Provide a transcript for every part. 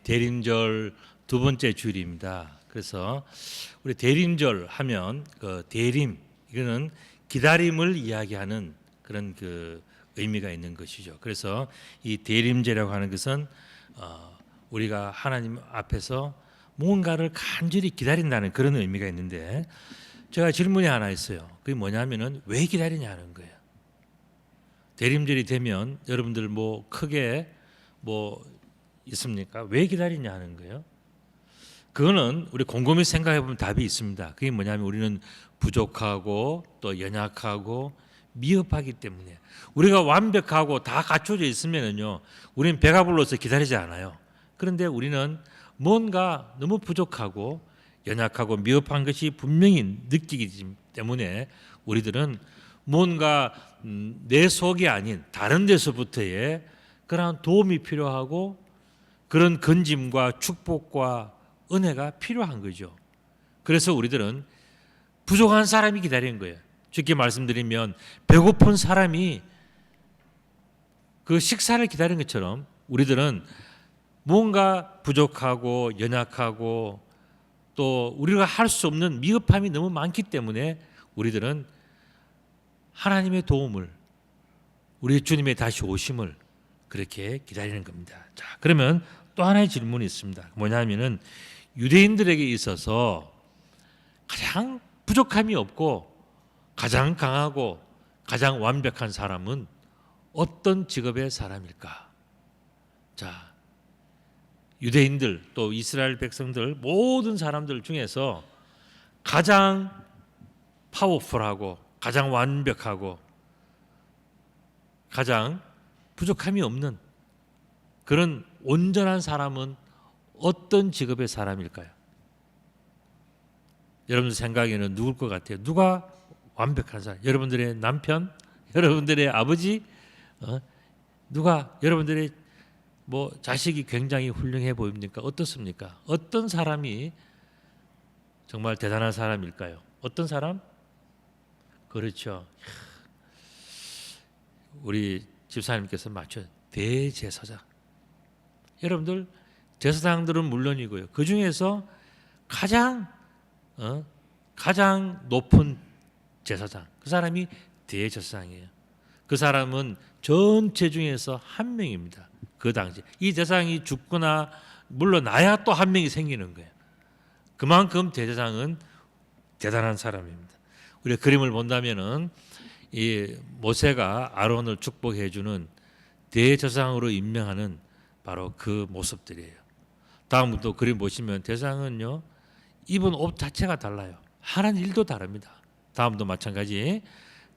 대림절 두 번째 주일입니다. 그래서 우리 대림절 하면 그 대림 이거는 기다림을 이야기하는 그런 그 의미가 있는 것이죠. 그래서 이 대림제라고 하는 것은 우리가 하나님 앞에서 무언가를 간절히 기다린다는 그런 의미가 있는데, 제가 질문이 하나 있어요. 그게 뭐냐면은 왜 기다리냐는 거예요. 대림절이 되면 여러분들 뭐 크게 뭐 있습니까? 왜 기다리냐 하는 거예요. 그거는 우리 곰곰이 생각해 보면 답이 있습니다. 그게 뭐냐면 우리는 부족하고 또 연약하고 미흡하기 때문에, 우리가 완벽하고 다 갖춰져 있으면은요, 우리는 배가 불러서 기다리지 않아요. 그런데 우리는 뭔가 너무 부족하고 연약하고 미흡한 것이 분명히 느끼기 때문에 우리들은 뭔가 내 속이 아닌 다른 데서부터의 그런 도움이 필요하고 그런 건짐과 축복과 은혜가 필요한 거죠. 그래서 우리들은 부족한 사람이 기다리는 거예요. 쉽게 말씀드리면 배고픈 사람이 그 식사를 기다리는 것처럼 우리들은 뭔가 부족하고 연약하고 또 우리가 할 수 없는 미흡함이 너무 많기 때문에 우리들은 하나님의 도움을, 우리 주님의 다시 오심을 그렇게 기다리는 겁니다. 자, 그러면 또 하나의 질문이 있습니다. 뭐냐면은 유대인들에게 있어서 가장 부족함이 없고 가장 강하고 가장 완벽한 사람은 어떤 직업의 사람일까? 자, 유대인들 또 이스라엘 백성들 모든 사람들 중에서 가장 파워풀하고 가장 완벽하고 가장 부족함이 없는 그런 온전한 사람은 어떤 직업의 사람일까요? 여러분들 생각에는 누굴 것 같아요? 누가 완벽한 사람? 여러분들의 남편? 여러분들의 아버지? 누가 여러분들의 뭐 자식이 굉장히 훌륭해 보입니까? 어떻습니까? 어떤 사람이 정말 대단한 사람일까요? 어떤 사람? 그렇죠. 우리 집사님께서 맞춰요. 대제사장. 여러분들 제사장들은 물론이고요. 그 중에서 가장 높은 제사장, 그 사람이 대제사장이에요. 그 사람은 전체 중에서 한 명입니다. 그 당시 이 제사장이 죽거나 물러나야 또 한 명이 생기는 거예요. 그만큼 대제사장은 대단한 사람입니다. 우리가 그림을 본다면은 이 모세가 아론을 축복해 주는 대제사장으로 임명하는 바로 그 모습들이에요. 다음부터 그림 보시면 대제사장은요, 입은 옷 자체가 달라요. 하는 일도 다릅니다. 다음도 마찬가지.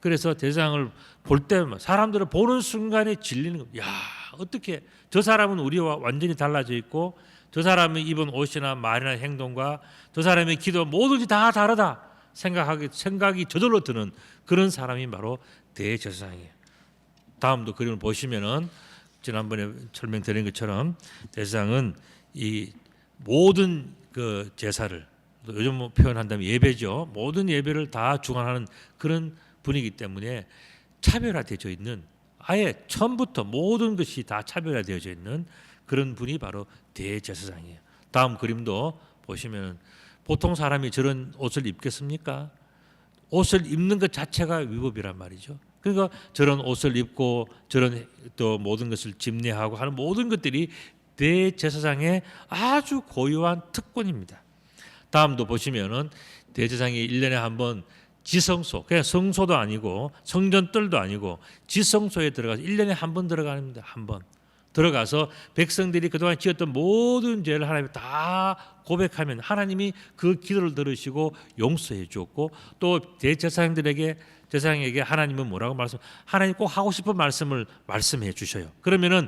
그래서 대제사장을 볼 때 사람들을 보는 순간에 질리는 겁니다. 야, 어떻게 저 사람은 우리와 완전히 달라져 있고 저 사람이 입은 옷이나 말이나 행동과 저 사람의 기도 모든지 다 다르다 생각이 저절로 드는 그런 사람이 바로 대제사장이에요. 다음도 그림을 보시면은 지난번에 설명드린 것처럼 대제사장은 이 모든 그 제사를, 요즘 뭐 표현한다면 예배죠. 모든 예배를 다 주관하는 그런 분이기 때문에 차별화되어 있는, 아예 처음부터 모든 것이 다 차별화되어져 있는 그런 분이 바로 대제사장이에요. 다음 그림도 보시면 보통 사람이 저런 옷을 입겠습니까? 옷을 입는 것 자체가 위법이란 말이죠. 그러니까 저런 옷을 입고 저런 또 모든 것을 집례하고 하는 모든 것들이 대제사장의 아주 고유한 특권입니다. 다음도 보시면은 대제사장이 1년에 한 번 지성소, 그냥 성소도 아니고 성전뜰도 아니고 지성소에 들어가서 1년에 한 번 들어갑니다. 한 번 들어가서 백성들이 그동안 지었던 모든 죄를 하나님께 다 고백하면 하나님이 그 기도를 들으시고 용서해 주었고, 또 제사장에게 하나님은 뭐라고 하나님 꼭 하고 싶은 말씀을 말씀해 주셔요. 그러면은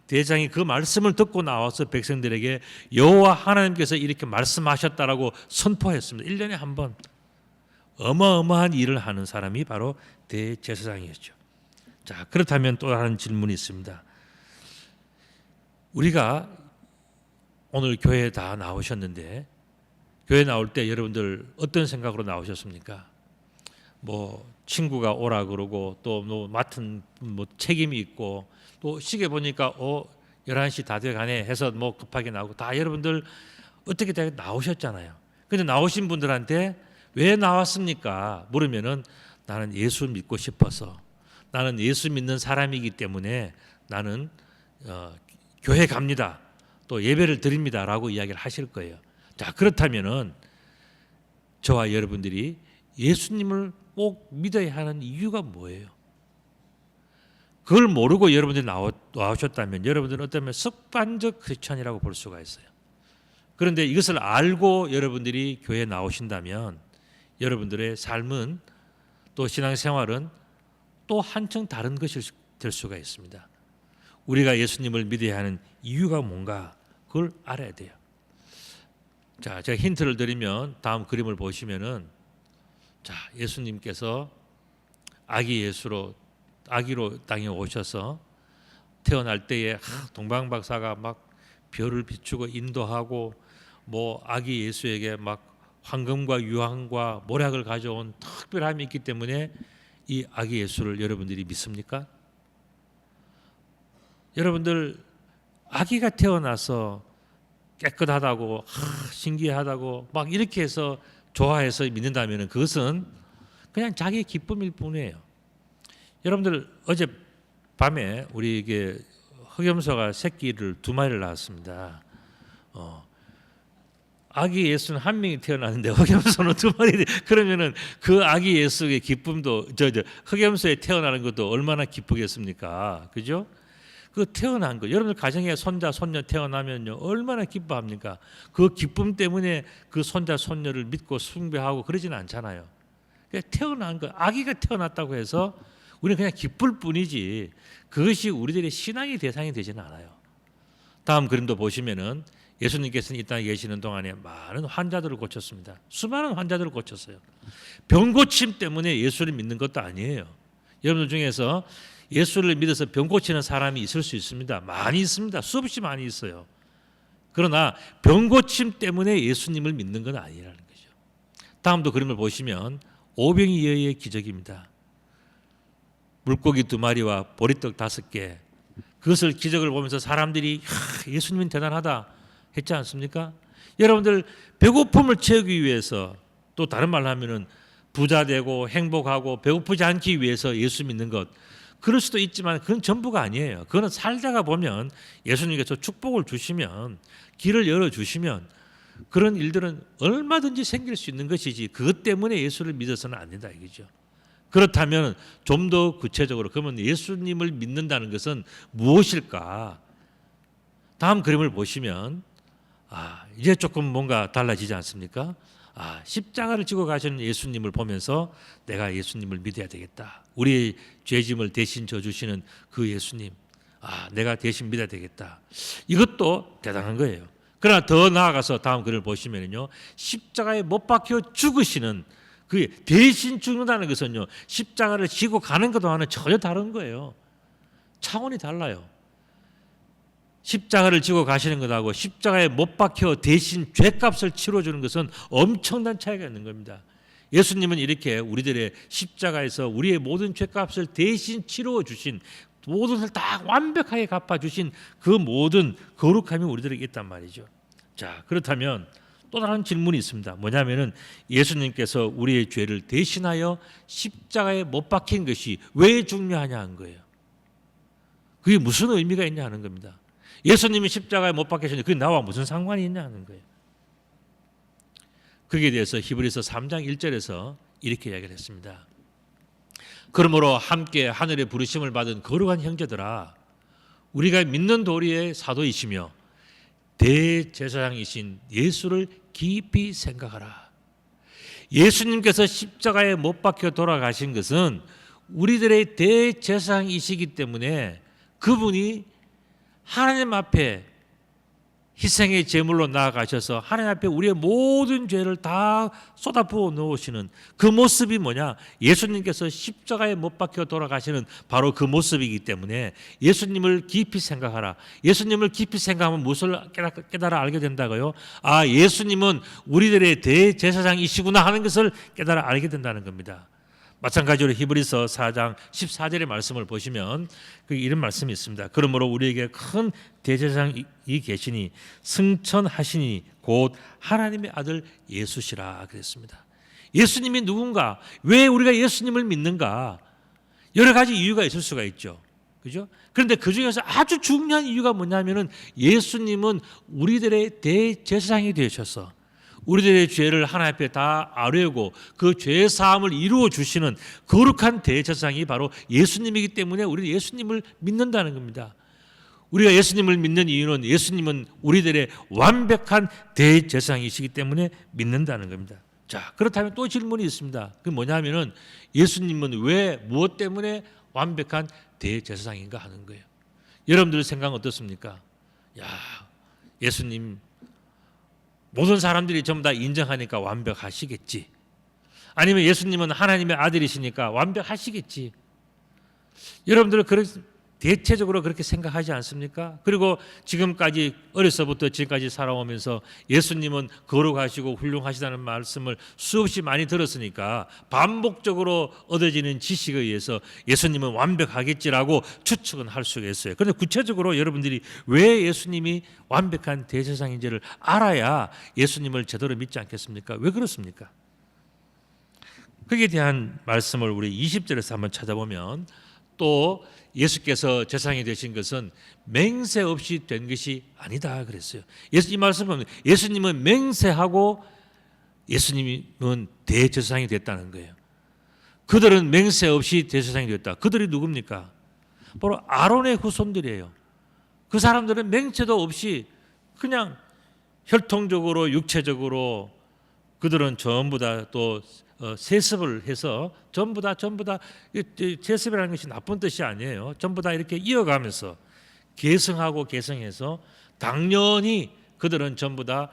대제사장이 그 말씀을 듣고 나와서 백성들에게 여호와 하나님께서 이렇게 말씀하셨다라고 선포했습니다. 1년에 한 번. 어마어마한 일을 하는 사람이 바로 대제사장이었죠. 자, 그렇다면 또 다른 질문이 있습니다. 우리가 오늘 교회에 다 나오셨는데, 교회 나올 때 여러분들 어떤 생각으로 나오셨습니까? 뭐 친구가 오라 그러고 또 뭐 맡은 뭐 책임이 있고, 또 시계 보니까 11시 다 돼가네 해서 뭐 급하게 나오고 다 여러분들 어떻게 다 나오셨잖아요. 근데 나오신 분들한테 왜 나왔습니까? 물으면은 나는 예수 믿고 싶어서, 나는 예수 믿는 사람이기 때문에 나는 교회 갑니다. 또 예배를 드립니다라고 이야기를 하실 거예요. 자, 그렇다면은 저와 여러분들이 예수님을 꼭 믿어야 하는 이유가 뭐예요? 그걸 모르고 여러분들이 나오셨다면 여러분들은 어쩌면 습관적 크리스천이라고 볼 수가 있어요. 그런데 이것을 알고 여러분들이 교회에 나오신다면 여러분들의 삶은 또 신앙생활은 또 한층 다른 것이 될 수가 있습니다. 우리가 예수님을 믿어야 하는 이유가 뭔가 그걸 알아야 돼요. 자, 제가 힌트를 드리면 다음 그림을 보시면은 자, 예수님께서 아기로 땅에 오셔서 태어날 때에 동방박사가 막 별을 비추고 인도하고 뭐 아기 예수에게 막 황금과 유황과 모략을 가져온 특별함이 있기 때문에 이 아기 예수를 여러분들이 믿습니까? 여러분들 아기가 태어나서 깨끗하다고 신기하다고 막 이렇게 해서 좋아해서 믿는다면 그것은 그냥 자기의 기쁨일 뿐이에요. 여러분들 어젯밤에 우리에게 흑염소가 새끼를 2마리를 낳았습니다. 아기 예수는 1명이 태어났는데 흑염소는 2마리. 그러면은 그 아기 예수의 기쁨도 흑염소에 태어나는 것도 얼마나 기쁘겠습니까? 그죠? 그 태어난 거 여러분들 가정에 손자 손녀 태어나면요 얼마나 기뻐합니까? 그 기쁨 때문에 그 손자 손녀를 믿고 숭배하고 그러지는 않잖아요. 태어난 거 아기가 태어났다고 해서 우리는 그냥 기쁠 뿐이지 그것이 우리들의 신앙의 대상이 되지는 않아요. 다음 그림도 보시면은 예수님께서는 이 땅에 계시는 동안에 많은 환자들을 고쳤습니다. 수많은 환자들을 고쳤어요. 병 고침 때문에 예수를 믿는 것도 아니에요. 여러분들 중에서 예수를 믿어서 병 고치는 사람이 있을 수 있습니다. 많이 있습니다. 수없이 많이 있어요. 그러나 병 고침 때문에 예수님을 믿는 건 아니라는 거죠. 다음도 그림을 보시면 오병이어의 기적입니다. 물고기 2마리와 보리떡 5개. 그것을 기적을 보면서 사람들이 예수님은 대단하다 했지 않습니까? 여러분들 배고픔을 채우기 위해서 또 다른 말로 하면은 부자 되고 행복하고 배고프지 않기 위해서 예수 믿는 것 그럴 수도 있지만 그건 전부가 아니에요. 그거는 살다가 보면 예수님께서 축복을 주시면 길을 열어주시면 그런 일들은 얼마든지 생길 수 있는 것이지 그것 때문에 예수를 믿어서는 안 된다 이거죠. 그렇다면 좀 더 구체적으로 그러면 예수님을 믿는다는 것은 무엇일까? 다음 그림을 보시면 이제 조금 뭔가 달라지지 않습니까? 십자가를 지고 가시는 예수님을 보면서 내가 예수님을 믿어야 되겠다. 우리의 죄짐을 대신 져주시는 그 예수님, 내가 대신 믿어야 되겠다. 이것도 대단한 거예요. 그러나 더 나아가서 다음 글을 보시면요, 십자가에 못 박혀 죽으시는 그 대신 죽는다는 것은요, 십자가를 지고 가는 것과는 전혀 다른 거예요. 차원이 달라요. 십자가를 지고 가시는 것하고 십자가에 못 박혀 대신 죄값을 치러주는 것은 엄청난 차이가 있는 겁니다. 예수님은 이렇게 우리들의 십자가에서 우리의 모든 죄값을 대신 치러주신 모든 것을 다 완벽하게 갚아주신 그 모든 거룩함이 우리들에게 있단 말이죠. 자, 그렇다면 또 다른 질문이 있습니다. 뭐냐면은 예수님께서 우리의 죄를 대신하여 십자가에 못 박힌 것이 왜 중요하냐 하는 거예요. 그게 무슨 의미가 있냐 하는 겁니다. 예수님이 십자가에 못 박히셨는데 그게 나와 무슨 상관이 있냐 하는 거예요. 거기에 대해서 히브리서 3장 1절에서 이렇게 이야기를 했습니다. 그러므로 함께 하늘의 부르심을 받은 거룩한 형제들아, 우리가 믿는 도리의 사도이시며 대제사장이신 예수를 깊이 생각하라. 예수님께서 십자가에 못 박혀 돌아가신 것은 우리들의 대제사장이시기 때문에 그분이 하나님 앞에 희생의 제물로 나아가셔서 하나님 앞에 우리의 모든 죄를 다 쏟아부어 놓으시는 그 모습이 뭐냐? 예수님께서 십자가에 못 박혀 돌아가시는 바로 그 모습이기 때문에 예수님을 깊이 생각하라. 예수님을 깊이 생각하면 무엇을 깨달아 알게 된다고요? 예수님은 우리들의 대제사장이시구나 하는 것을 깨달아 알게 된다는 겁니다. 마찬가지로 히브리서 4장 14절의 말씀을 보시면 이런 말씀이 있습니다. 그러므로 우리에게 큰 대제사장이 계시니 승천하시니 곧 하나님의 아들 예수시라 그랬습니다. 예수님이 누군가? 왜 우리가 예수님을 믿는가? 여러 가지 이유가 있을 수가 있죠. 그죠? 그런데 그 중에서 아주 중요한 이유가 뭐냐면은 예수님은 우리들의 대제사장이 되셔서 우리들의 죄를 하나님 앞에 다 아뢰고 그 죄 사함을 이루어 주시는 거룩한 대제사장이 바로 예수님이기 때문에 우리는 예수님을 믿는다는 겁니다. 우리가 예수님을 믿는 이유는 예수님은 우리들의 완벽한 대제사장이시기 때문에 믿는다는 겁니다. 자, 그렇다면 또 질문이 있습니다. 그게 뭐냐면은 예수님은 왜 무엇 때문에 완벽한 대제사장인가 하는 거예요. 여러분들 생각은 어떻습니까? 야, 예수님 모든 사람들이 전부 다 인정하니까 완벽하시겠지. 아니면 예수님은 하나님의 아들이시니까 완벽하시겠지. 여러분들 대체적으로 그렇게 생각하지 않습니까? 그리고 지금까지 어려서부터 지금까지 살아오면서 예수님은 거룩하시고 훌륭하시다는 말씀을 수없이 많이 들었으니까 반복적으로 얻어지는 지식에 의해서 예수님은 완벽하겠지라고 추측은 할 수가 있어요. 그런데 구체적으로 여러분들이 왜 예수님이 완벽한 대제사장인지를 알아야 예수님을 제대로 믿지 않겠습니까? 왜 그렇습니까? 거기에 대한 말씀을 우리 20절에서 한번 찾아보면 또 예수께서 제사장이 되신 것은 맹세 없이 된 것이 아니다 그랬어요. 이 말씀은 예수님은 맹세하고 예수님은 대제사장이 됐다는 거예요. 그들은 맹세 없이 대제사장이 됐다. 그들이 누굽니까? 바로 아론의 후손들이에요. 그 사람들은 맹세도 없이 그냥 혈통적으로 육체적으로 그들은 전부 다 또 세습을 해서 전부 다 세습이라는 것이 나쁜 뜻이 아니에요. 전부 다 이렇게 이어가면서 계승하고 계승해서 당연히 그들은 전부 다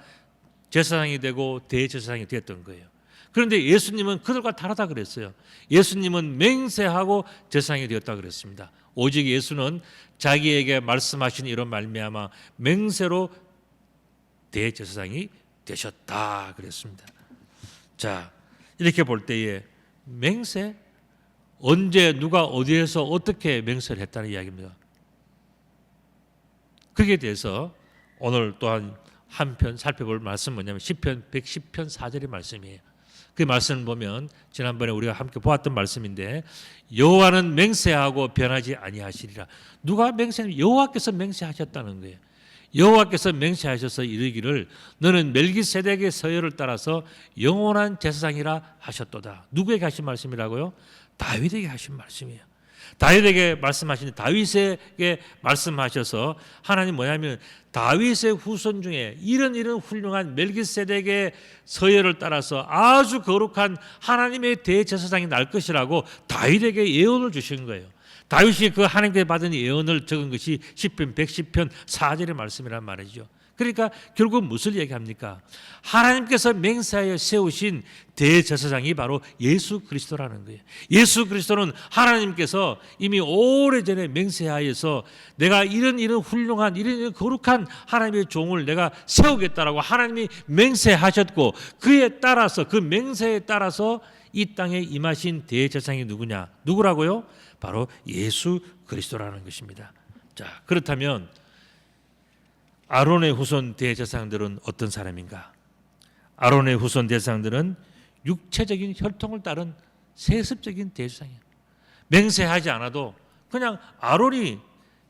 제사장이 되고 대제사장이 됐던 거예요. 그런데 예수님은 그들과 다르다 그랬어요. 예수님은 맹세하고 제사장이 되었다 그랬습니다. 오직 예수는 자기에게 말씀하신 이런 말미암아 맹세로 대제사장이 되셨다 그랬습니다. 자, 이렇게 볼 때에 맹세 언제 누가 어디에서 어떻게 맹세를 했다는 이야기입니다. 거기에 대해서 오늘 또한 한편 살펴볼 말씀 뭐냐면 시편 110편 4절의 말씀이에요. 그 말씀을 보면 지난번에 우리가 함께 보았던 말씀인데 여호와는 맹세하고 변하지 아니하시리라. 누가 맹세하면 여호와께서 맹세하셨다는 거예요. 여호와께서 맹세하셔서 이르기를 너는 멜기세덱의 서열을 따라서 영원한 제사장이라 하셨도다. 누구에게 하신 말씀이라고요? 다윗에게 하신 말씀이에요. 다윗에게 말씀하신 다윗에게 말씀하셔서 하나님 뭐냐면 다윗의 후손 중에 이런 훌륭한 멜기세덱의 서열을 따라서 아주 거룩한 하나님의 대제사장이 날 것이라고 다윗에게 예언을 주신 거예요. 다윗이 그 하나님께 받은 예언을 적은 것이 시편 110편 4절의 말씀이란 말이죠. 그러니까 결국 무엇을 얘기합니까? 하나님께서 맹세하여 세우신 대제사장이 바로 예수 그리스도라는 거예요. 예수 그리스도는 하나님께서 이미 오래전에 맹세하여서 내가 이런 훌륭한 이런 거룩한 하나님의 종을 내가 세우겠다라고 하나님이 맹세하셨고 그에 따라서 그 맹세에 따라서 이 땅에 임하신 대제사장이 누구라고요? 바로 예수 그리스도라는 것입니다. 자, 그렇다면 아론의 후손 대제사장들은 어떤 사람인가? 아론의 후손 대제사장들은 육체적인 혈통을 따른 세습적인 대제사장이에요. 맹세하지 않아도 그냥 아론이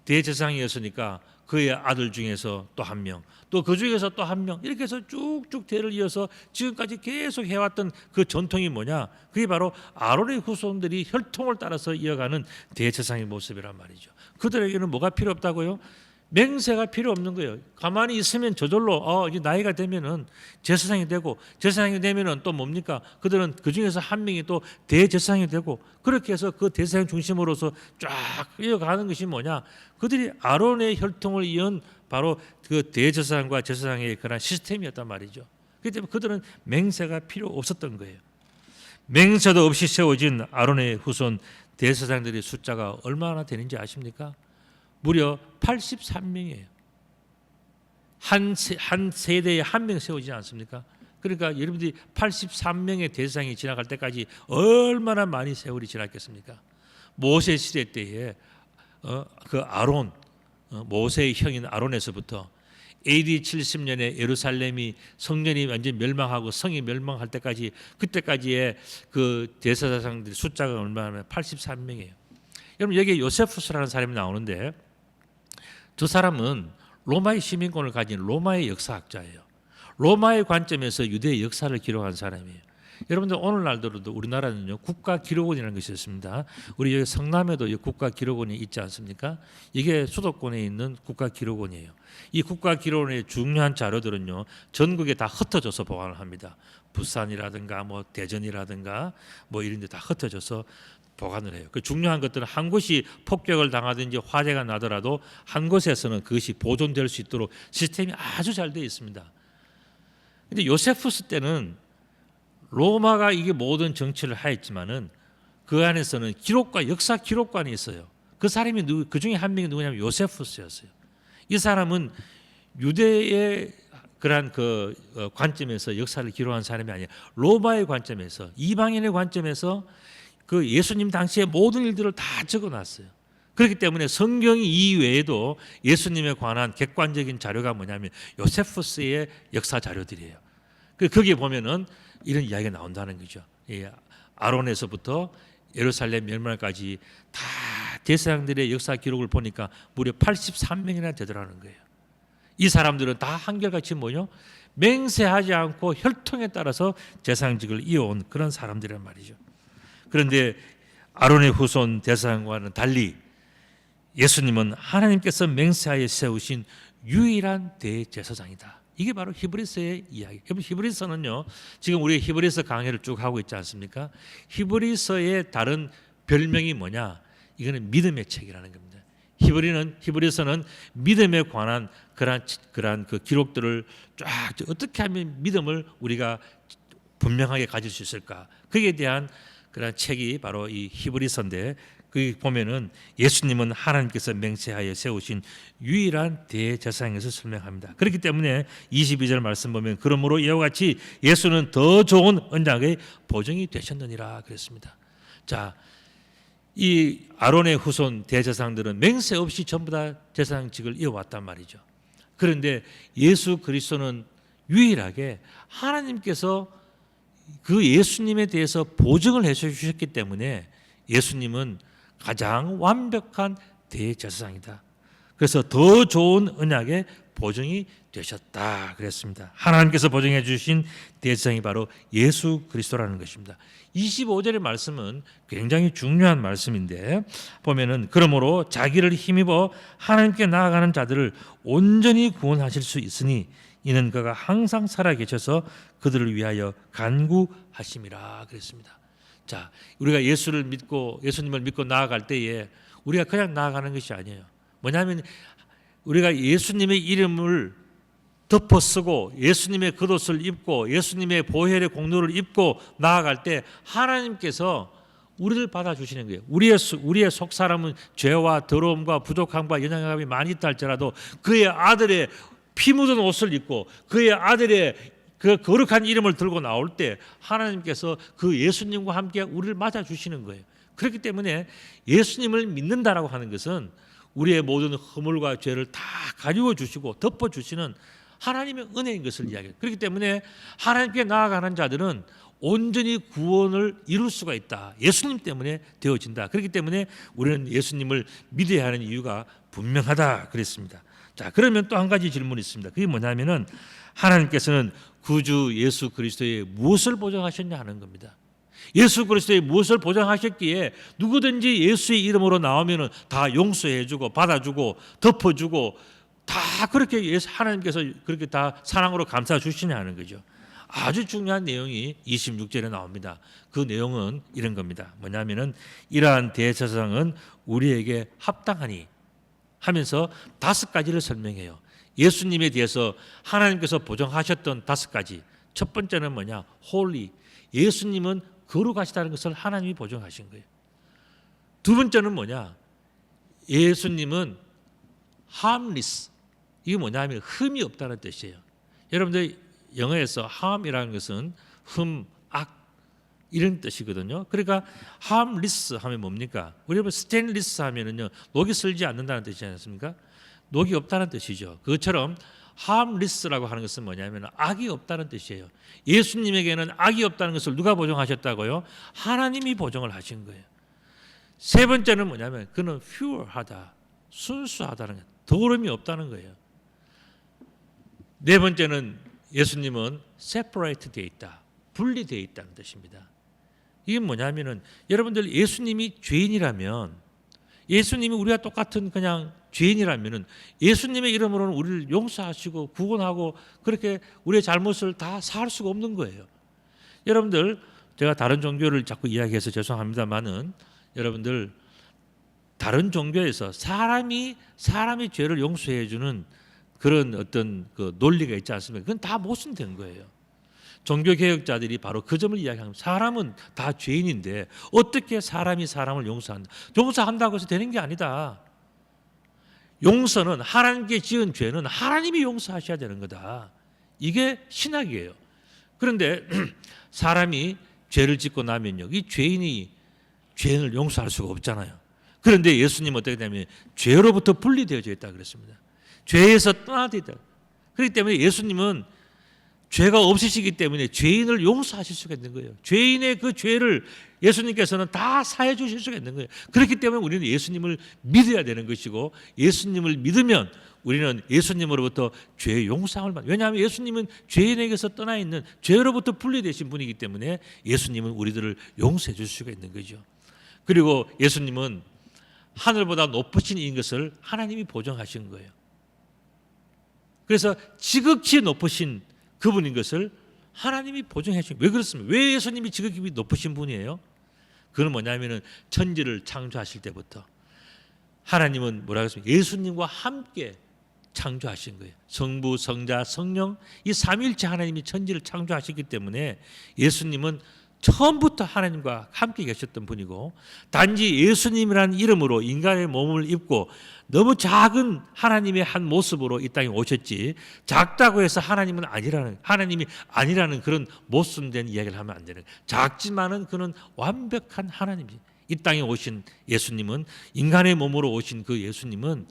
대제사장이었으니까 그의 아들 중에서 또 한 명, 또 그 중에서 또 한 명 이렇게 해서 쭉쭉 대를 이어서 지금까지 계속 해왔던 그 전통이 뭐냐? 그게 바로 아론의 후손들이 혈통을 따라서 이어가는 대제사장의 모습이란 말이죠. 그들에게는 뭐가 필요 없다고요? 맹세가 필요 없는 거예요. 가만히 있으면 저절로 이제 나이가 되면은 제사장이 되고 제사장이 되면은 또 뭡니까? 그들은 그 중에서 한 명이 또 대제사장이 되고 그렇게 해서 그 대제사장 중심으로서 쫙 이어가는 것이 뭐냐? 그들이 아론의 혈통을 이은 바로 그 대제사장과 제사장의 그런 시스템이었단 말이죠. 그렇기 때문에 그들은 맹세가 필요 없었던 거예요. 맹세도 없이 세워진 아론의 후손 대제사장들의 숫자가 얼마나 되는지 아십니까? 무려 83명이에요. 한 세대에 한 명 세우지 않습니까? 그러니까 여러분들이 83명의 대제사장이 지나갈 때까지 얼마나 많이 세월이 지났겠습니까? 모세 시대 때에 그 아론, 모세의 형인 아론에서부터 AD 70년에 예루살렘이 성전이 완전히 멸망하고 성이 멸망할 때까지, 그때까지의 그 대제사장들의 숫자가 얼마나 83명이에요. 여러분 여기에 요세푸스라는 사람이 나오는데, 저 사람은 로마의 시민권을 가진 로마의 역사학자예요. 로마의 관점에서 유대의 역사를 기록한 사람이에요. 여러분들 오늘날도 우리나라는요 국가기록원이라는 것이 있습니다. 우리 여기 성남에도 국가기록원이 있지 않습니까? 이게 수도권에 있는 국가기록원이에요. 이 국가기록원의 중요한 자료들은요 전국에 다 흩어져서 보관을 합니다. 부산이라든가 뭐 대전이라든가 뭐 이런 데 다 흩어져서 보관을 해요. 그 중요한 것들은 한 곳이 폭격을 당하든지 화재가 나더라도 한 곳에서는 그것이 보존될 수 있도록 시스템이 아주 잘 되어 있습니다. 근데 요세푸스 때는 로마가 이게 모든 정치를 하였지만은 그 안에서는 기록관, 역사 기록관이 있어요. 그 사람이 그 중에 한 명이 누구냐면 요세푸스였어요. 이 사람은 유대의 그러한 그 관점에서 역사를 기록한 사람이 아니라 로마의 관점에서, 이방인의 관점에서 그 예수님 당시의 모든 일들을 다 적어놨어요. 그렇기 때문에 성경 이외에도 예수님에 관한 객관적인 자료가 뭐냐면 요세푸스의 역사 자료들이에요. 거기에 보면은 이런 이야기가 나온다는 거죠. 아론에서부터 예루살렘 멸망까지 다 제사장들의 역사 기록을 보니까 무려 83명이나 되더라는 거예요. 이 사람들은 다 한결같이 뭐요? 맹세하지 않고 혈통에 따라서 제사장직을 이어온 그런 사람들이란 말이죠. 그런데 아론의 후손 제사장과는 달리 예수님은 하나님께서 맹세하여 세우신 유일한 대제사장이다. 이게 바로 히브리서의 이야기. 히브리서는요, 지금 우리 히브리서 강의를 쭉 하고 있지 않습니까? 히브리서의 다른 별명이 뭐냐? 이거는 믿음의 책이라는 겁니다. 히브리서는 믿음에 관한 그러한 그 기록들을 쫙 어떻게 하면 믿음을 우리가 분명하게 가질 수 있을까? 거기에 대한 그런 책이 바로 이 히브리서인데, 거기 보면은 예수님은 하나님께서 맹세하여 세우신 유일한 대제사장에서 설명합니다. 그렇기 때문에 22절 말씀 보면 그러므로 이와 같이 예수는 더 좋은 언약의 보증이 되셨느니라 그랬습니다. 자, 이 아론의 후손 대제사장들은 맹세 없이 전부 다 제사장직을 이어왔단 말이죠. 그런데 예수 그리스도는 유일하게 하나님께서 그 예수님에 대해서 보증을 해 주셨기 때문에 예수님은 가장 완벽한 대제사장이다. 그래서 더 좋은 언약의 보증이 되셨다 그랬습니다. 하나님께서 보증해 주신 대제사장이 바로 예수 그리스도라는 것입니다. 25절의 말씀은 굉장히 중요한 말씀인데 보면은 그러므로 자기를 힘입어 하나님께 나아가는 자들을 온전히 구원하실 수 있으니 이는 그가 항상 살아계셔서 그들을 위하여 간구하심이라 그랬습니다. 자, 우리가 예수님을 믿고 나아갈 때에 우리가 그냥 나아가는 것이 아니에요. 뭐냐면 우리가 예수님의 이름을 덮어쓰고 예수님의 겉옷을 입고 예수님의 보혈의 공로를 입고 나아갈 때 하나님께서 우리를 받아주시는 거예요. 우리의 속사람은 죄와 더러움과 부족함과 연약함이 많이 있다 할지라도 그의 아들의 피 묻은 옷을 입고 그의 아들의 그 거룩한 이름을 들고 나올 때 하나님께서 그 예수님과 함께 우리를 맞아주시는 거예요. 그렇기 때문에 예수님을 믿는다라고 하는 것은 우리의 모든 허물과 죄를 다 가리워 주시고 덮어 주시는 하나님의 은혜인 것을 이야기해요. 그렇기 때문에 하나님께 나아가는 자들은 온전히 구원을 이룰 수가 있다. 예수님 때문에 되어진다. 그렇기 때문에 우리는 예수님을 믿어야 하는 이유가 분명하다 그랬습니다. 자, 그러면 또 한 가지 질문이 있습니다. 그게 뭐냐면은 하나님께서는 구주 예수 그리스도의 무엇을 보장하셨냐 하는 겁니다. 예수 그리스도의 무엇을 보장하셨기에 누구든지 예수의 이름으로 나오면은 다 용서해주고 받아주고 덮어주고 다 그렇게 하나님께서 그렇게 다 사랑으로 감싸 주시냐 하는 거죠. 아주 중요한 내용이 26절에 나옵니다. 그 내용은 이런 겁니다. 뭐냐면은 이러한 대제사장은 우리에게 합당하니 하면서 5가지를 설명해요. 예수님에 대해서 하나님께서 보정하셨던 5가지. 첫 번째는 뭐냐? 홀리. 예수님은 거룩하시다는 것을 하나님이 보정하신 거예요. 두 번째는 뭐냐? 예수님은 harmless. 이게 뭐냐면 흠이 없다는 뜻이에요. 여러분들 영어에서 harm이라는 것은 악 이런 뜻이거든요. 그러니까 harmless 하면 뭡니까? 우리 stainless 하면은요 녹이 슬지 않는다는 뜻이지 않습니까? 녹이 없다는 뜻이죠. 그것처럼 harmless라고 하는 것은 뭐냐면 악이 없다는 뜻이에요. 예수님에게는 악이 없다는 것을 누가 보증하셨다고요? 하나님이 보증을 하신 거예요. 세 번째는 뭐냐면 그는 pure하다, 순수하다는 거예요. 더러움이 없다는 거예요. 네 번째는 예수님은 separate 되어 있다, 분리되어 있다는 뜻입니다. 이게 뭐냐면은 여러분들 예수님이 죄인이라면, 예수님이 우리가 똑같은 그냥 죄인이라면은 예수님의 이름으로는 우리를 용서하시고 구원하고 그렇게 우리의 잘못을 다 사할 수가 없는 거예요. 여러분들 제가 다른 종교를 자꾸 이야기해서 죄송합니다만은 여러분들 다른 종교에서 사람이 사람의 죄를 용서해 주는 그런 어떤 그 논리가 있지 않습니까? 그건 다 모순된 거예요. 종교 개혁자들이 바로 그 점을 이야기합니다. 사람은 다 죄인인데 어떻게 사람이 사람을 용서한다? 용서한다고 해서 되는 게 아니다. 용서는 하나님께 지은 죄는 하나님이 용서하셔야 되는 거다. 이게 신학이에요. 그런데 사람이 죄를 짓고 나면요, 이 죄인이 죄인을 용서할 수가 없잖아요. 그런데 예수님은 어떻게 되냐면 죄로부터 분리되어져 있다 그랬습니다. 죄에서 떠나져 있다. 그렇기 때문에 예수님은 죄가 없으시기 때문에 죄인을 용서하실 수가 있는 거예요. 죄인의 그 죄를 예수님께서는 다 사해 주실 수가 있는 거예요. 그렇기 때문에 우리는 예수님을 믿어야 되는 것이고, 예수님을 믿으면 우리는 예수님으로부터 죄의 용서함을 받는. 왜냐하면 예수님은 죄인에게서 떠나 있는, 죄로부터 분리되신 분이기 때문에 예수님은 우리들을 용서해 줄 수가 있는 거죠. 그리고 예수님은 하늘보다 높으신 이인 것을 하나님이 보정하신 거예요. 그래서 지극히 높으신 그분인 것을 하나님이 보증해 주신. 왜 그렇습니까? 왜 예수님이 지극히 높으신 분이에요? 그건 뭐냐면은 천지를 창조하실 때부터 하나님은 뭐라고 했습니까? 예수님과 함께 창조하신 거예요. 성부, 성자, 성령, 이 삼위일체 하나님이 천지를 창조하셨기 때문에 예수님은 처음부터 하나님과 함께 계셨던 분이고, 단지 예수님이라는 이름으로 인간의 몸을 입고 너무 작은 하나님의 한 모습으로 이 땅에 오셨지, 작다고 해서 하나님이 아니라는 그런 모순된 이야기를 하면 안 되는 거예요. 작지만은 그는 완벽한 하나님이지. 이 땅에 오신 예수님은, 인간의 몸으로 오신 그 예수님은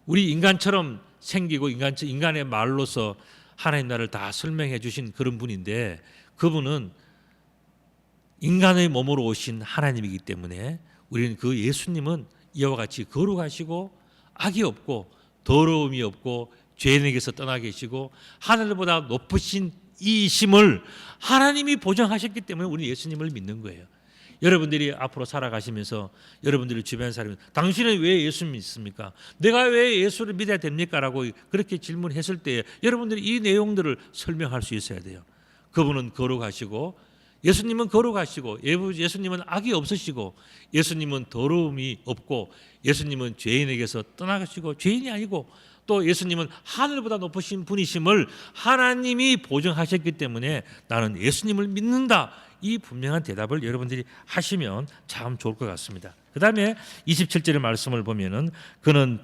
우리 인간처럼 생기고 인간의 말로서 하나님 나라를 다 설명해 주신 그런 분인데, 그분은 인간의 몸으로 오신 하나님이기 때문에 우리는 그 예수님은 이와 같이 거룩하시고 악이 없고 더러움이 없고 죄인에게서 떠나 계시고 하늘보다 높으신 이심을 하나님이 보정하셨기 때문에 우리는 예수님을 믿는 거예요. 여러분들이 앞으로 살아가시면서 여러분들이 주변 사람이 당신은 왜 예수 믿습니까? 내가 왜 예수를 믿어야 됩니까? 라고 그렇게 질문했을 때 여러분들이 이 내용들을 설명할 수 있어야 돼요. 그분은 거룩하시고, 예수님은 거룩하시고, 예수님은 악이 없으시고, 예수님은 더러움이 없고, 예수님은 죄인에게서 떠나가시고 죄인이 아니고, 또 예수님은 하늘보다 높으신 분이심을 하나님이 보증하셨기 때문에 나는 예수님을 믿는다. 이 분명한 대답을 여러분들이 하시면 참 좋을 것 같습니다. 그 다음에 27절의 말씀을 보면은 그는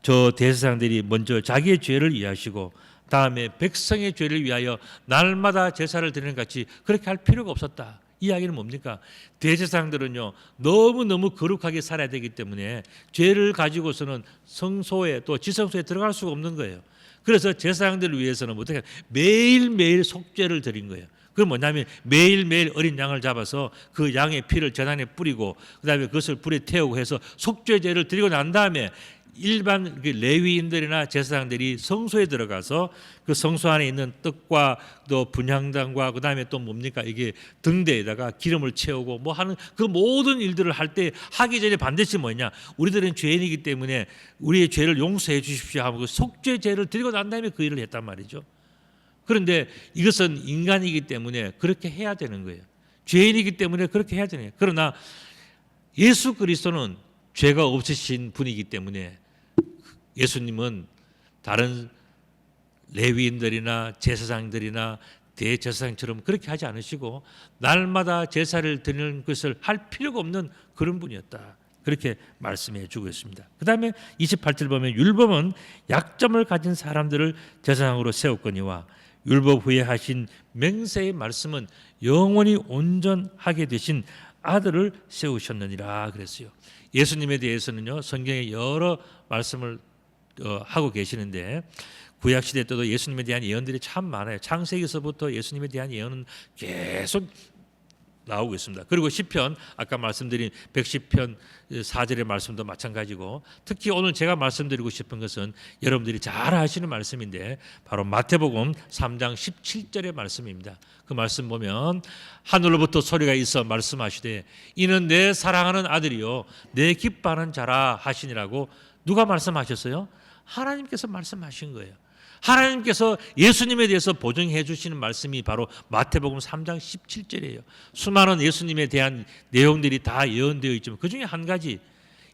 저 대제사장들이 먼저 자기의 죄를 이해하시고 다음에 백성의 죄를 위하여 날마다 제사를 드리는 같이 그렇게 할 필요가 없었다. 이 이야기는 뭡니까? 대제사장들은요 너무너무 거룩하게 살아야 되기 때문에 죄를 가지고서는 성소에 또 지성소에 들어갈 수가 없는 거예요. 그래서 제사장들을 위해서는 어떻게 매일매일 속죄를 드린 거예요. 그건 뭐냐면 매일매일 어린 양을 잡아서 그 양의 피를 제단에 뿌리고 그다음에 그것을 불에 태우고 해서 속죄제를 드리고 난 다음에 일반 레위인들이나 제사장들이 성소에 들어가서 그 성소 안에 있는 떡과 또 분향단과 그다음에 또 뭡니까 이게 등대에다가 기름을 채우고 뭐 하는 그 모든 일들을 할 때 하기 전에 반드시 뭐냐, 우리들은 죄인이기 때문에 우리의 죄를 용서해 주십시오 하고 그 속죄제를 드리고 난 다음에 그 일을 했단 말이죠. 그런데 이것은 인간이기 때문에 그렇게 해야 되는 거예요. 죄인이기 때문에 그렇게 해야 되는 거예요. 그러나 예수 그리스도는 죄가 없으신 분이기 때문에 예수님은 다른 레위인들이나 제사장들이나 대제사장처럼 그렇게 하지 않으시고 날마다 제사를 드리는 것을 할 필요가 없는 그런 분이었다. 그렇게 말씀해 주고 있습니다. 그 다음에 28절 보면 율법은 약점을 가진 사람들을 제사장으로 세웠거니와 율법 후에 하신 맹세의 말씀은 영원히 온전하게 되신 아들을 세우셨느니라 그랬어요. 예수님에 대해서는요, 성경에 여러 말씀을 하고 계시는데 구약 시대 때도 예수님에 대한 예언들이 참 많아요. 창세기에서부터 예수님에 대한 예언은 계속 나오고 있습니다. 그리고 시편, 아까 말씀드린 110편 4절의 말씀도 마찬가지고, 특히 오늘 제가 말씀드리고 싶은 것은 여러분들이 잘 아시는 말씀인데 바로 마태복음 3장 17절의 말씀입니다. 그 말씀 보면 하늘로부터 소리가 있어 말씀하시되 이는 내 사랑하는 아들이요 내 기뻐하는 자라 하시니라고 누가 말씀하셨어요? 하나님께서 말씀하신 거예요. 하나님께서 예수님에 대해서 보증해 주시는 말씀이 바로 마태복음 3장 17절이에요. 수많은 예수님에 대한 내용들이 다 예언되어 있지만 그중에 한 가지,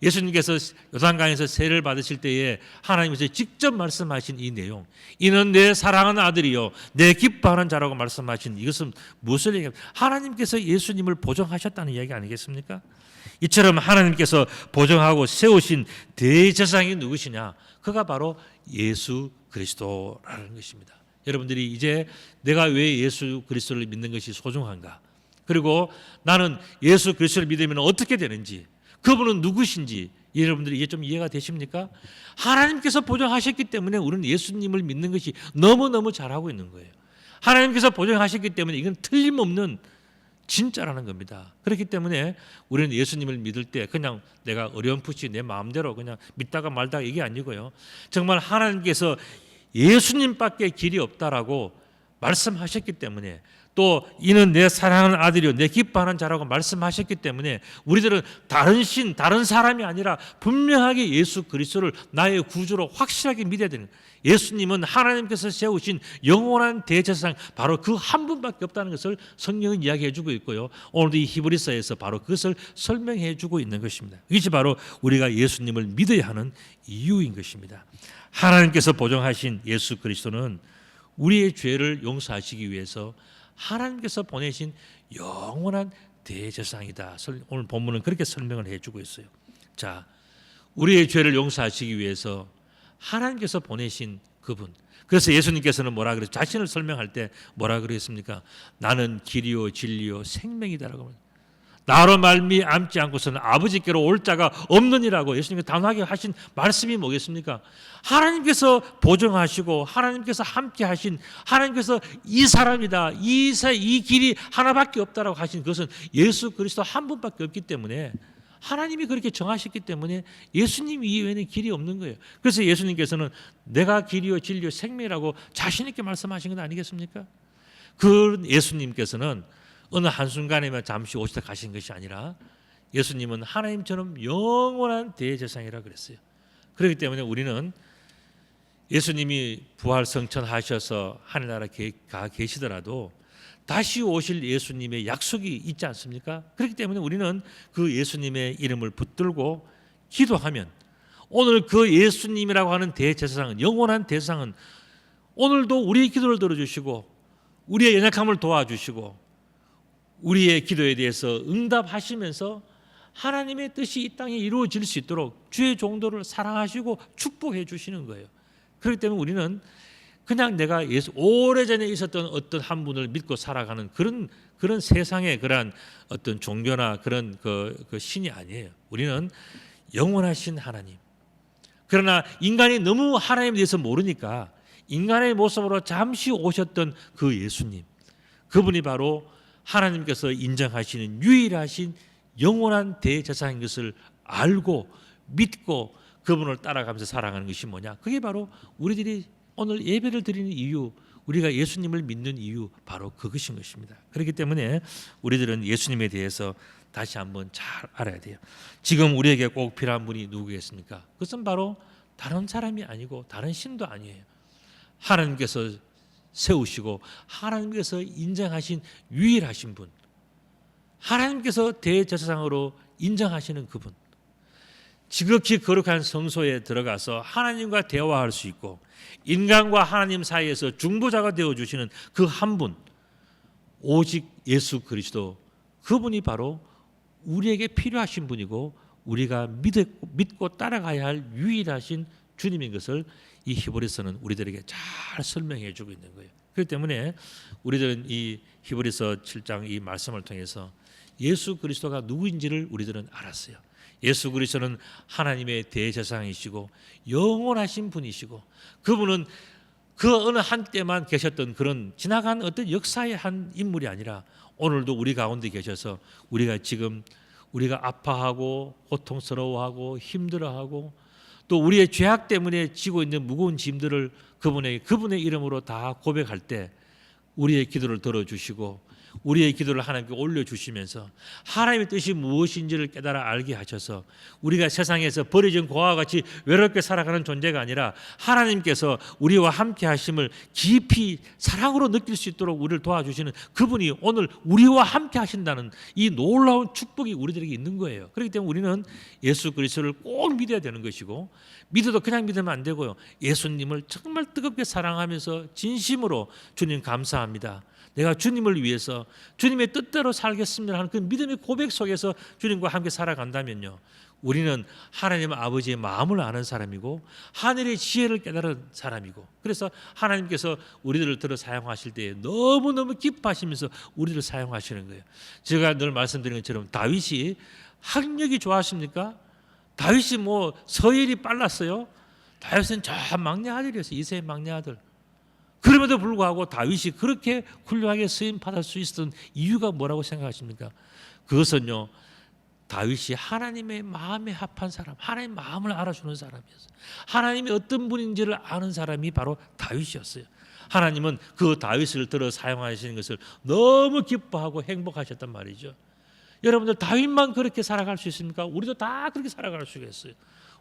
예수님께서 요단강에서 세례를 받으실 때에 하나님께서 직접 말씀하신 이 내용, 이는 내 사랑하는 아들이요 내 기뻐하는 자라고 말씀하신 이것은 무엇을 얘기합니까? 하나님께서 예수님을 보증하셨다는 이야기 아니겠습니까? 이처럼 하나님께서 보증하고 세우신 대제사장이 누구시냐? 그가 바로 예수 그리스도라는 것입니다. 여러분들이 이제 내가 왜 예수 그리스도를 믿는 것이 소중한가? 그리고 나는 예수 그리스도를 믿으면 어떻게 되는지, 그분은 누구신지 여러분들이 이게 좀 이해가 되십니까? 하나님께서 보증하셨기 때문에 우리는 예수님을 믿는 것이 너무너무 잘하고 있는 거예요. 하나님께서 보증하셨기 때문에 이건 틀림없는 진짜라는 겁니다. 그렇기 때문에 우리는 예수님을 믿을 때 그냥 내가 어렴풋이 내 마음대로 그냥 믿다가 말다가 이게 아니고요. 정말 하나님께서 예수님밖에 길이 없다라고 말씀하셨기 때문에, 또 이는 내 사랑하는 아들이요 내 기뻐하는 자라고 말씀하셨기 때문에 우리들은 다른 신, 다른 사람이 아니라 분명하게 예수 그리스도를 나의 구주로 확실하게 믿어야 되는 거예요. 예수님은 하나님께서 세우신 영원한 대제사장, 바로 그 한 분밖에 없다는 것을 성경은 이야기해 주고 있고요. 오늘도 이 히브리서에서 바로 그것을 설명해 주고 있는 것입니다. 이것이 바로 우리가 예수님을 믿어야 하는 이유인 것입니다. 하나님께서 보정하신 예수 그리스도는 우리의 죄를 용서하시기 위해서 하나님께서 보내신 영원한 대제사장이다. 오늘 본문은 그렇게 설명을 해주고 있어요. 자, 우리의 죄를 용서하시기 위해서 하나님께서 보내신 그분. 그래서 예수님께서는 뭐라 그랬어요? 자신을 설명할 때 뭐라 그랬습니까? 나는 길이요 진리요 생명이다라고 합니다. 나로 말미암지 않고서는 아버지께로 올 자가 없느니라고 예수님께서 단호하게 하신 말씀이 뭐겠습니까? 하나님께서 보증하시고 하나님께서 함께 하신, 하나님께서 이 사람이다, 이 길이 하나밖에 없다라고 하신 그것은 예수 그리스도 한 분밖에 없기 때문에, 하나님이 그렇게 정하셨기 때문에 예수님 이외에는 길이 없는 거예요. 그래서 예수님께서는 내가 길이요 진리요 생명이라고 자신 있게 말씀하신 건 아니겠습니까? 그 예수님께서는 어느 한순간에만 잠시 오시다 가신 것이 아니라 예수님은 하나님처럼 영원한 대제사장이라 그랬어요. 그렇기 때문에 우리는 예수님이 부활 성천하셔서 하늘나라에 가 계시더라도 다시 오실 예수님의 약속이 있지 않습니까? 그렇기 때문에 우리는 그 예수님의 이름을 붙들고 기도하면, 오늘 그 예수님이라고 하는 대제사장은, 영원한 대제사장은 오늘도 우리의 기도를 들어주시고 우리의 연약함을 도와주시고 우리의 기도에 대해서 응답하시면서 하나님의 뜻이 이 땅에 이루어질 수 있도록 주의 종도를 사랑하시고 축복해 주시는 거예요. 그렇기 때문에 우리는 그냥 내가 오래전에 있었던 어떤 한 분을 믿고 살아가는 그런 세상의 그런 어떤 종교나 그런 그 신이 아니에요. 우리는 영원하신 하나님. 그러나 인간이 너무 하나님에 대해서 모르니까 인간의 모습으로 잠시 오셨던 그 예수님, 그분이 바로 하나님께서 인정하시는 유일하신 영원한 대제사장인 것을 알고 믿고 그분을 따라가면서 살아가는 것이 뭐냐? 그게 바로 우리들이 오늘 예배를 드리는 이유, 우리가 예수님을 믿는 이유, 바로 그것인 것입니다. 그렇기 때문에 우리들은 예수님에 대해서 다시 한번 잘 알아야 돼요. 지금 우리에게 꼭 필요한 분이 누구겠습니까? 그것은 바로 다른 사람이 아니고 다른 신도 아니에요. 하나님께서 세우시고 하나님께서 인정하신 유일하신 분, 하나님께서 대제사장으로 인정하시는 그분, 지극히 거룩한 성소에 들어가서 하나님과 대화할 수 있고 인간과 하나님 사이에서 중보자가 되어주시는 그 한 분, 오직 예수 그리스도, 그분이 바로 우리에게 필요하신 분이고 우리가 믿고 따라가야 할 유일하신 주님인 것을 이 히브리서는 우리들에게 잘 설명해 주고 있는 거예요. 그렇기 때문에 우리들은 이 히브리서 7장 이 말씀을 통해서 예수 그리스도가 누구인지를 우리들은 알았어요. 예수 그리스도는 하나님의 대제사장이시고 영원하신 분이시고, 그분은 그 어느 한때만 계셨던 그런 지나간 어떤 역사의 한 인물이 아니라 오늘도 우리 가운데 계셔서 우리가 지금 우리가 아파하고 고통스러워하고 힘들어하고 또 우리의 죄악 때문에 지고 있는 무거운 짐들을 그분의 이름으로 다 고백할 때 우리의 기도를 들어주시고 우리의 기도를 하나님께 올려주시면서 하나님의 뜻이 무엇인지를 깨달아 알게 하셔서 우리가 세상에서 버려진 고아와 같이 외롭게 살아가는 존재가 아니라 하나님께서 우리와 함께 하심을 깊이 사랑으로 느낄 수 있도록 우리를 도와주시는 그분이 오늘 우리와 함께 하신다는 이 놀라운 축복이 우리들에게 있는 거예요. 그렇기 때문에 우리는 예수 그리스도를 꼭 믿어야 되는 것이고, 믿어도 그냥 믿으면 안 되고요. 예수님을 정말 뜨겁게 사랑하면서 진심으로 주님 감사합니다, 내가 주님을 위해서 주님의 뜻대로 살겠습니다 하는 그 믿음의 고백 속에서 주님과 함께 살아간다면요, 우리는 하나님 아버지의 마음을 아는 사람이고 하늘의 지혜를 깨달은 사람이고, 그래서 하나님께서 우리들을 들어 사용하실 때에 너무너무 기뻐하시면서 우리를 사용하시는 거예요. 제가 늘 말씀드린 것처럼 다윗이 학력이 좋았습니까? 다윗이 뭐 서열이 빨랐어요? 다윗은 저 막내 아들이었어요. 이세의 막내 아들. 그럼에도 불구하고 다윗이 그렇게 훌륭하게 쓰임 받을 수 있었던 이유가 뭐라고 생각하십니까? 그것은요, 다윗이 하나님의 마음에 합한 사람, 하나님의 마음을 알아주는 사람이었어요. 하나님이 어떤 분인지를 아는 사람이 바로 다윗이었어요. 하나님은 그 다윗을 들어 사용하시는 것을 너무 기뻐하고 행복하셨단 말이죠. 여러분들 다윗만 그렇게 살아갈 수 있습니까? 우리도 다 그렇게 살아갈 수가 있어요.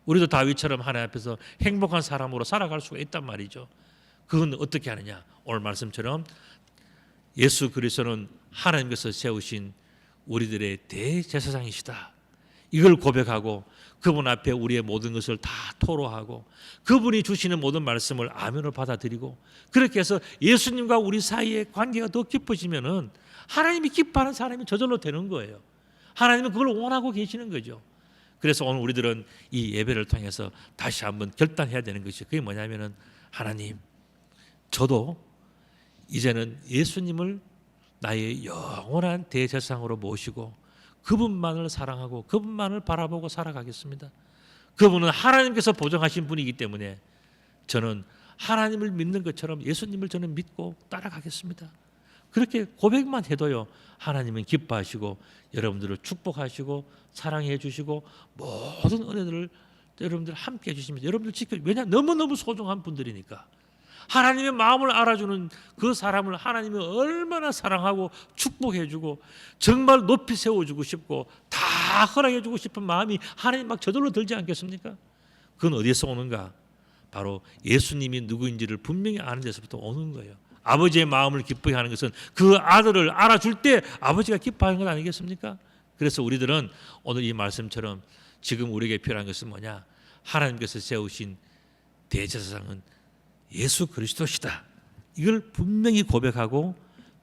우리도 다윗처럼 하나님 앞에서 행복한 사람으로 살아갈 수가 있단 말이죠. 그건 어떻게 하느냐? 오늘 말씀처럼 예수 그리스도는 하나님께서 세우신 우리들의 대제사장이시다, 이걸 고백하고 그분 앞에 우리의 모든 것을 다 토로하고 그분이 주시는 모든 말씀을 아멘으로 받아들이고, 그렇게 해서 예수님과 우리 사이의 관계가 더 깊어지면은 하나님이 기뻐하는 사람이 저절로 되는 거예요. 하나님은 그걸 원하고 계시는 거죠. 그래서 오늘 우리들은 이 예배를 통해서 다시 한번 결단해야 되는 것이, 그게 뭐냐면은, 하나님, 저도 이제는 예수님을 나의 영원한 대제사장으로 모시고 그분만을 사랑하고 그분만을 바라보고 살아가겠습니다. 그분은 하나님께서 보정하신 분이기 때문에 저는 하나님을 믿는 것처럼 예수님을 저는 믿고 따라가겠습니다. 그렇게 고백만 해도요, 하나님은 기뻐하시고 여러분들을 축복하시고 사랑해 주시고 모든 은혜들을 여러분들 함께 해주십니다. 여러분들 지켜, 왜냐, 너무너무 소중한 분들이니까. 하나님의 마음을 알아주는 그 사람을 하나님이 얼마나 사랑하고 축복해주고 정말 높이 세워주고 싶고 다 허락해주고 싶은 마음이 하나님 막 저절로 들지 않겠습니까? 그건 어디에서 오는가? 바로 예수님이 누구인지를 분명히 아는 데서부터 오는 거예요. 아버지의 마음을 기쁘게 하는 것은 그 아들을 알아줄 때 아버지가 기뻐하는 것 아니겠습니까? 그래서 우리들은 오늘 이 말씀처럼 지금 우리에게 필요한 것은 뭐냐? 하나님께서 세우신 대제사장은 예수 그리스도시다, 이걸 분명히 고백하고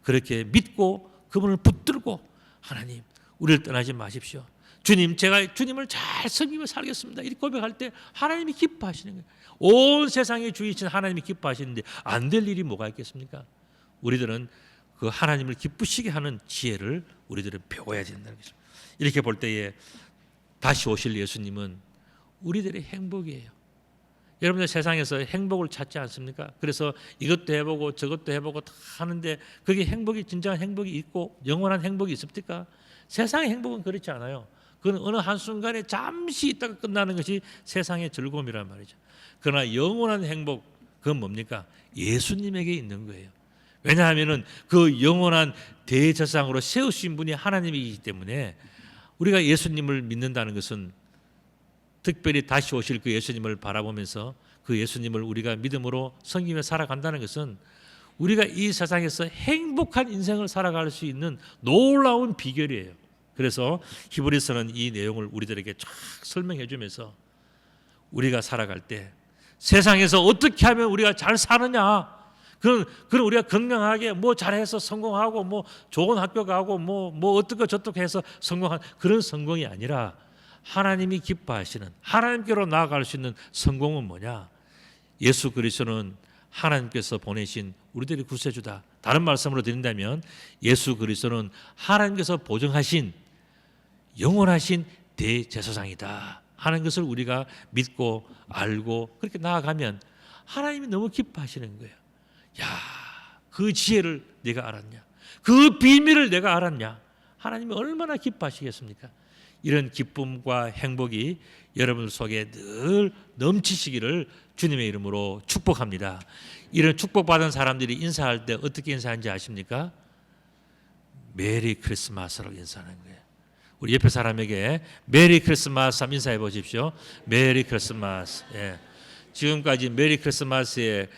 그렇게 믿고 그분을 붙들고, 하나님, 우리를 떠나지 마십시오, 주님, 제가 주님을 잘 섬기며 살겠습니다, 이렇게 고백할 때 하나님이 기뻐하시는 거예요. 온 세상의 주이신 하나님이 기뻐하시는데 안 될 일이 뭐가 있겠습니까? 우리들은 그 하나님을 기쁘시게 하는 지혜를 우리들은 배워야 된다는 것입니다. 이렇게 볼 때에 다시 오실 예수님은 우리들의 행복이에요. 여러분들 세상에서 행복을 찾지 않습니까? 그래서 이것도 해보고 저것도 해보고 다 하는데 그게 행복이, 진정한 행복이 있고 영원한 행복이 있습니까? 세상의 행복은 그렇지 않아요. 그건 어느 한순간에 잠시 있다가 끝나는 것이 세상의 즐거움이란 말이죠. 그러나 영원한 행복, 그건 뭡니까? 예수님에게 있는 거예요. 왜냐하면 그 영원한 대제사장으로 세우신 분이 하나님이기 때문에 우리가 예수님을 믿는다는 것은, 특별히 다시 오실 그 예수님을 바라보면서 그 예수님을 우리가 믿음으로 섬기며 살아간다는 것은 우리가 이 세상에서 행복한 인생을 살아갈 수 있는 놀라운 비결이에요. 그래서 히브리서는 이 내용을 우리들에게 쫙 설명해 주면서 우리가 살아갈 때 세상에서 어떻게 하면 우리가 잘 사느냐, 그런 우리가 건강하게 뭐 잘해서 성공하고 뭐 좋은 학교 가고 뭐 어떻게 저떻게 해서 성공한 그런 성공이 아니라, 하나님이 기뻐하시는, 하나님께로 나아갈 수 있는 성공은 뭐냐? 예수 그리스도는 하나님께서 보내신 우리들의 구세주다. 다른 말씀으로 드린다면 예수 그리스도는 하나님께서 보정하신 영원하신 대제사장이다 하는 것을 우리가 믿고 알고 그렇게 나아가면 하나님이 너무 기뻐하시는 거예요. 야, 그 지혜를 내가 알았냐? 그 비밀을 내가 알았냐? 하나님이 얼마나 기뻐하시겠습니까? 이런 기쁨과 행복이 여러분 속에 늘 넘치시기를 주님의 이름으로 축복합니다. 이런 축복받은 사람들이 인사할 때 어떻게 인사하는지 아십니까? 메리 크리스마스라고 인사하는 거예요. 우리 옆에 사람에게 메리 크리스마스 한번 인사해 보십시오. 메리 크리스마스. 예. 지금까지 메리 크리스마스의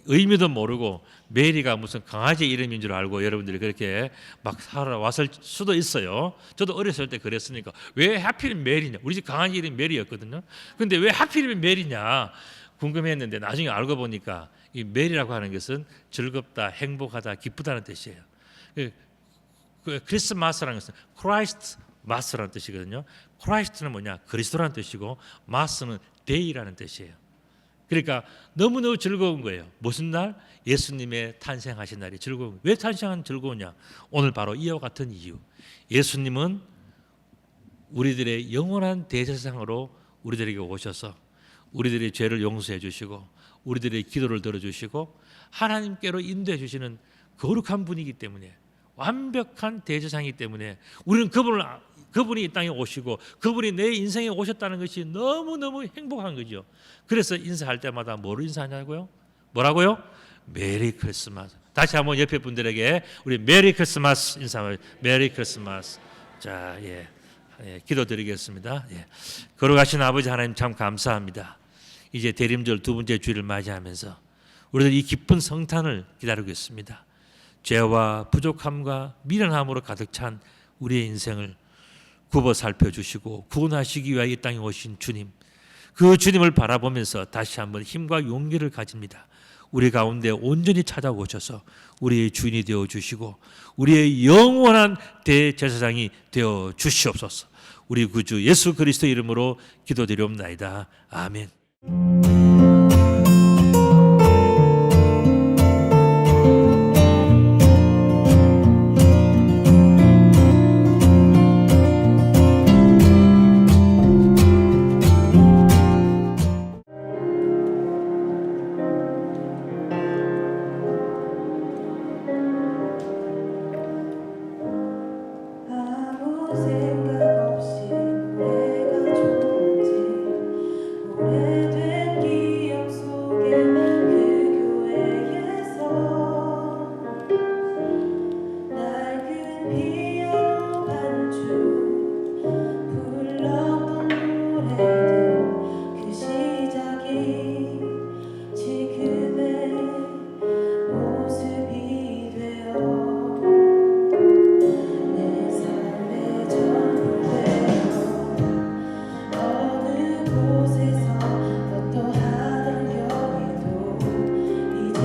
의미도 모르고 메리가 무슨 강아지 이름인 줄 알고 여러분들이 그렇게 막 살아왔을 수도 있어요. 저도 어렸을 때 그랬으니까 왜 하필 메리냐? 우리 집 강아지 이름이 메리였거든요. 근데 왜 하필이면 메리냐 궁금했는데 나중에 알고 보니까 이 메리라고 하는 것은 즐겁다, 행복하다, 기쁘다는 뜻이에요. 그 크리스마스라는 것은 크라이스트 마스라는 뜻이거든요. 크라이스트는 뭐냐? 그리스도라는 뜻이고 마스는 데이라는 뜻이에요. 그러니까 너무너무 즐거운 거예요. 무슨 날? 예수님의 탄생하신 날이 즐거운 거예요. 왜 탄생한 즐거우냐? 오늘 바로 이와 같은 이유. 예수님은 우리들의 영원한 대제사장으로 우리들에게 오셔서 우리들의 죄를 용서해 주시고 우리들의 기도를 들어주시고 하나님께로 인도해 주시는 거룩한 분이기 때문에 완벽한 대제사장이기 때문에 우리는 그분이 이 땅에 오시고 그분이 내 인생에 오셨다는 것이 너무너무 행복한 거죠. 그래서 인사할 때마다 뭐로 인사하냐고요? 뭐라고요? 메리 크리스마스. 다시 한번 옆에 분들에게 우리 메리 크리스마스 인사해요. 메리 크리스마스. 자, 기도드리겠습니다. 거룩하신 아버지 하나님 참 감사합니다. 이제 대림절 두 번째 주일을 맞이하면서 우리들 이 기쁜 성탄을 기다리고 있습니다. 죄와 부족함과 미련함으로 가득 찬 우리의 인생을 굽어 살펴주시고 구원하시기 위하여 이 땅에 오신 주님, 그 주님을 바라보면서 다시 한번 힘과 용기를 가집니다. 우리 가운데 온전히 찾아오셔서 우리의 주인이 되어 주시고 우리의 영원한 대제사장이 되어 주시옵소서. 우리 구주 예수 그리스도 이름으로 기도드리옵나이다. 아멘. 생각 없이 내가 좋은지 오래된 기억 속에 그 교회에서 낡은 피아노 반주 불렀던 노래들 그 시작이 지금의 모습이 되어 어느 곳에서 어떠하던 여기도 이제